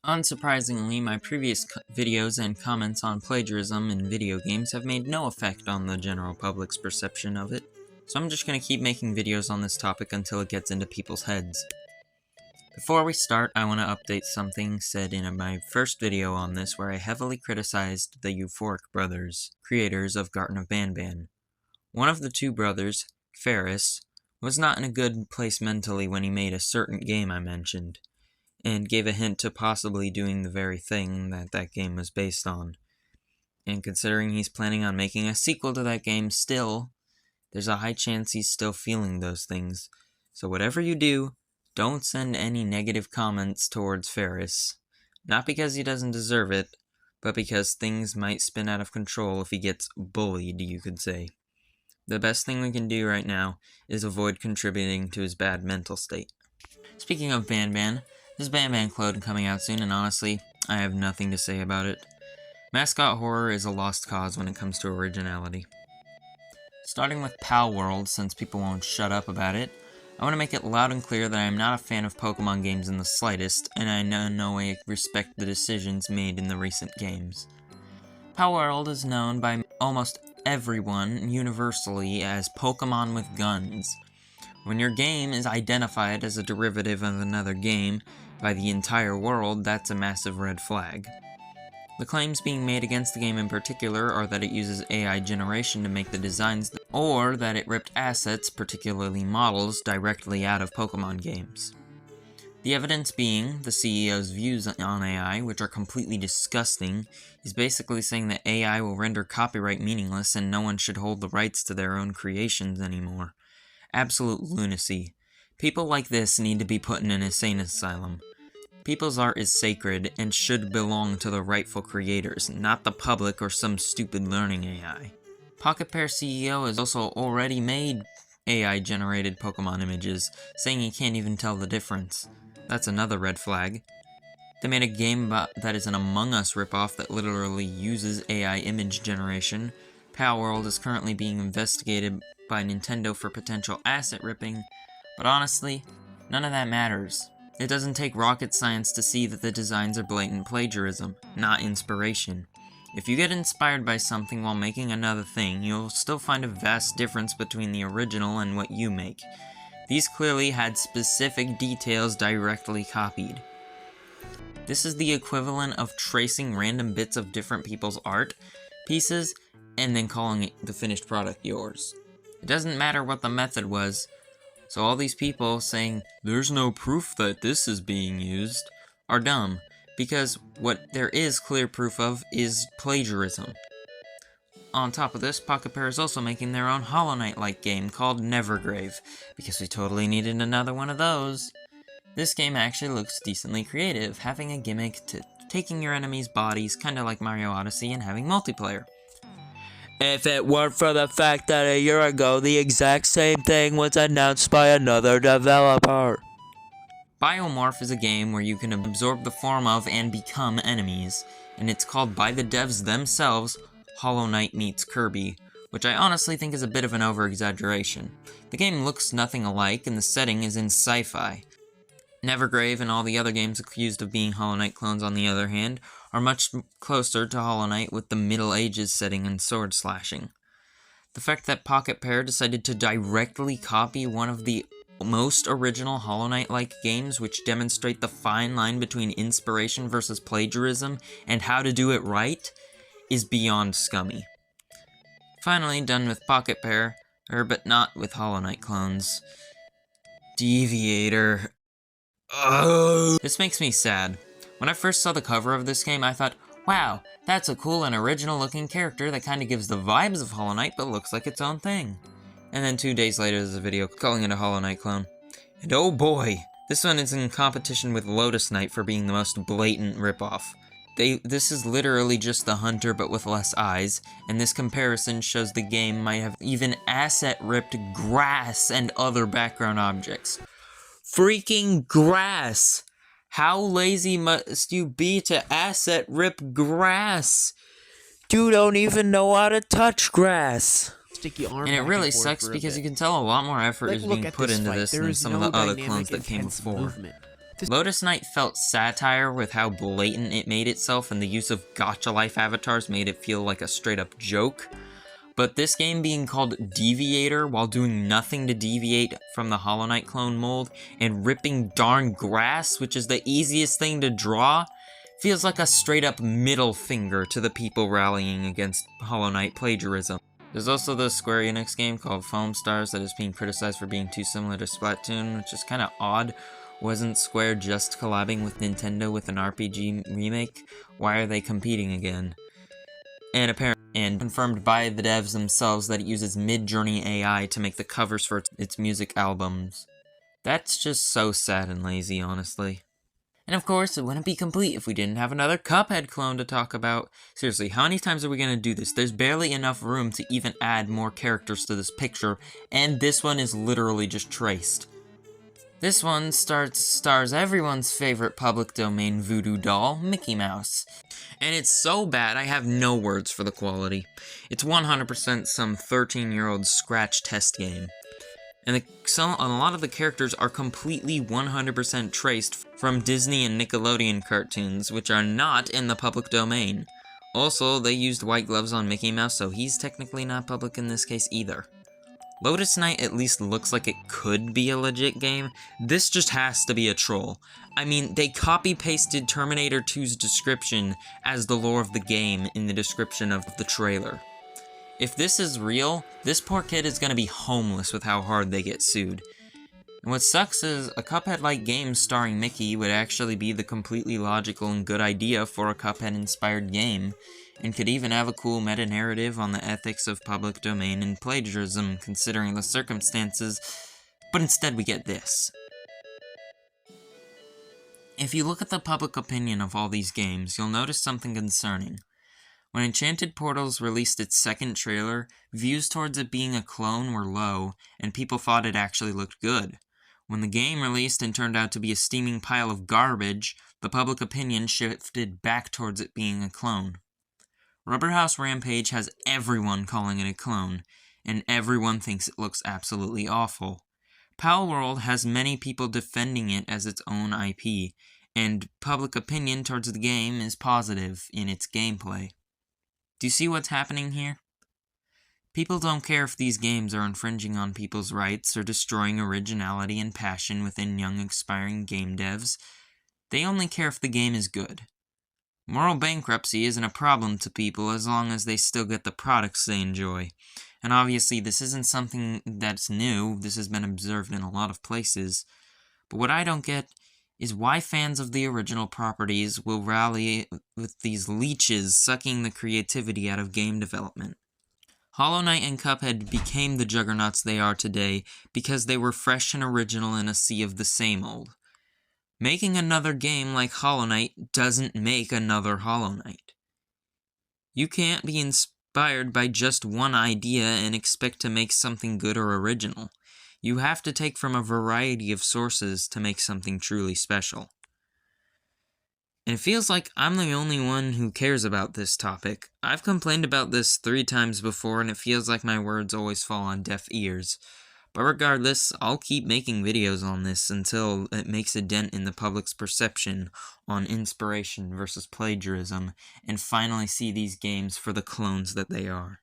Unsurprisingly, my previous videos and comments on plagiarism in video games have made no effect on the general public's perception of it, so I'm just going to keep making videos on this topic until it gets into people's heads. Before we start, I want to update something said in my first video on this where I heavily criticized the Euphoric brothers, creators of Garten of Banban. One of the two brothers, Ferris, was not in a good place mentally when he made a certain game I mentioned, and gave a hint to possibly doing the very thing that game was based on. And considering he's planning on making a sequel to that game still, there's a high chance he's still feeling those things. So whatever you do, don't send any negative comments towards Ferris. Not because he doesn't deserve it, but because things might spin out of control if he gets bullied, you could say. The best thing we can do right now is avoid contributing to his bad mental state. Speaking of Banban, there's Banban clone coming out soon, and honestly, I have nothing to say about it. Mascot horror is a lost cause when it comes to originality. Starting with palworld, since people won't shut up about it, I want to make it loud and clear that I am not a fan of Pokemon games in the slightest, and I in no way respect the decisions made in the recent games. Palworld is known by almost everyone universally as Pokemon with guns. When your game is identified as a derivative of another game by the entire world, that's a massive red flag. The claims being made against the game in particular are that it uses AI generation to make the designs, or that it ripped assets, particularly models, directly out of Pokemon games. The evidence being the CEO's views on AI, which are completely disgusting, is basically saying that AI will render copyright meaningless and no one should hold the rights to their own creations anymore. Absolute lunacy. People like this need to be put in an insane asylum. People's art is sacred and should belong to the rightful creators, not the public or some stupid learning AI. Pocket Pair CEO has also already made AI-generated Pokemon images, saying he can't even tell the difference. That's another red flag. They made a game that is an Among Us ripoff that literally uses AI image generation. Palworld is currently being investigated by Nintendo for potential asset ripping, but honestly, none of that matters. It doesn't take rocket science to see that the designs are blatant plagiarism, not inspiration. If you get inspired by something while making another thing, you'll still find a vast difference between the original and what you make. These clearly had specific details directly copied. This is the equivalent of tracing random bits of different people's art pieces and then calling it the finished product yours. It doesn't matter what the method was, so all these people saying, "There's no proof that this is being used," are dumb, because what there is clear proof of is plagiarism. On top of this, Pocket Pair is also making their own Hollow Knight-like game called Nevergrave, because we totally needed another one of those. This game actually looks decently creative, having a gimmick to taking your enemies' bodies, kinda like Mario Odyssey, and having multiplayer. If it weren't for the fact that a year ago the exact same thing was announced by another developer. Biomorph is a game where you can absorb the form of and become enemies, and it's called by the devs themselves Hollow Knight meets Kirby, which I honestly think is a bit of an over-exaggeration. The game looks nothing alike, and the setting is in sci-fi. Nevergrave and all the other games accused of being Hollow Knight clones, on the other hand, are much closer to Hollow Knight with the Middle Ages setting and sword slashing. The fact that Pocket Pair decided to directly copy one of the most original Hollow Knight-like games, which demonstrate the fine line between inspiration versus plagiarism and how to do it right, is beyond scummy. Finally, done with Pocket Pair, but not with Hollow Knight clones. Deviator. Ugh. This makes me sad. When I first saw the cover of this game, I thought, wow, that's a cool and original looking character that kinda gives the vibes of Hollow Knight but looks like its own thing. And then 2 days later there's a video calling it a Hollow Knight clone. And oh boy, this one is in competition with Lotus Knight for being the most blatant ripoff. This is literally just the hunter but with less eyes, and this comparison shows the game might have even asset ripped grass and other background objects. Freaking grass! How lazy must you be to asset rip grass? You don't even know how to touch grass. And it really sucks because you can tell a lot more effort is being put into this than some of the other clones that came before. Lotus Knight felt satire with how blatant it made itself, and the use of gacha life avatars made it feel like a straight up joke. But this game being called Deviator while doing nothing to deviate from the Hollow Knight clone mold and ripping darn grass, which is the easiest thing to draw, feels like a straight up middle finger to the people rallying against Hollow Knight plagiarism. There's also the Square Enix game called Foam Stars that is being criticized for being too similar to Splatoon, which is kind of odd. Wasn't Square just collabing with Nintendo with an RPG remake? Why are they competing again? And apparently, and confirmed by the devs themselves that it uses Mid-Journey AI to make the covers for its music albums. That's just so sad and lazy, honestly. And of course, it wouldn't be complete if we didn't have another Cuphead clone to talk about. Seriously, how many times are we gonna do this? There's barely enough room to even add more characters to this picture, and this one is literally just traced. This one stars everyone's favorite public domain voodoo doll, Mickey Mouse. And it's so bad I have no words for the quality. It's 100% some 13-year-old scratch test game. And a lot of the characters are completely 100% traced from Disney and Nickelodeon cartoons, which are not in the public domain. Also, they used white gloves on Mickey Mouse, so he's technically not public in this case either. Lotus Knight at least looks like it could be a legit game. This just has to be a troll. I mean, they copy-pasted Terminator 2's description as the lore of the game in the description of the trailer. If this is real, this poor kid is gonna be homeless with how hard they get sued. And what sucks is, a Cuphead-like game starring Mickey would actually be the completely logical and good idea for a Cuphead-inspired game, and could even have a cool meta-narrative on the ethics of public domain and plagiarism, considering the circumstances, but instead we get this. If you look at the public opinion of all these games, you'll notice something concerning. When Enchanted Portals released its second trailer, views towards it being a clone were low, and people thought it actually looked good. When the game released and turned out to be a steaming pile of garbage, the public opinion shifted back towards it being a clone. Rubberhose Rampage has everyone calling it a clone, and everyone thinks it looks absolutely awful. Palworld has many people defending it as its own IP, and public opinion towards the game is positive in its gameplay. Do you see what's happening here? People don't care if these games are infringing on people's rights or destroying originality and passion within young aspiring game devs. They only care if the game is good. Moral bankruptcy isn't a problem to people as long as they still get the products they enjoy. And obviously this isn't something that's new, this has been observed in a lot of places. But what I don't get is why fans of the original properties will rally with these leeches sucking the creativity out of game development. Hollow Knight and Cuphead became the juggernauts they are today because they were fresh and original in a sea of the same old. Making another game like Hollow Knight doesn't make another Hollow Knight. You can't be inspired by just one idea and expect to make something good or original. You have to take from a variety of sources to make something truly special. And it feels like I'm the only one who cares about this topic. I've complained about this 3 times before, and it feels like my words always fall on deaf ears. But regardless, I'll keep making videos on this until it makes a dent in the public's perception on inspiration versus plagiarism, and finally see these games for the clones that they are.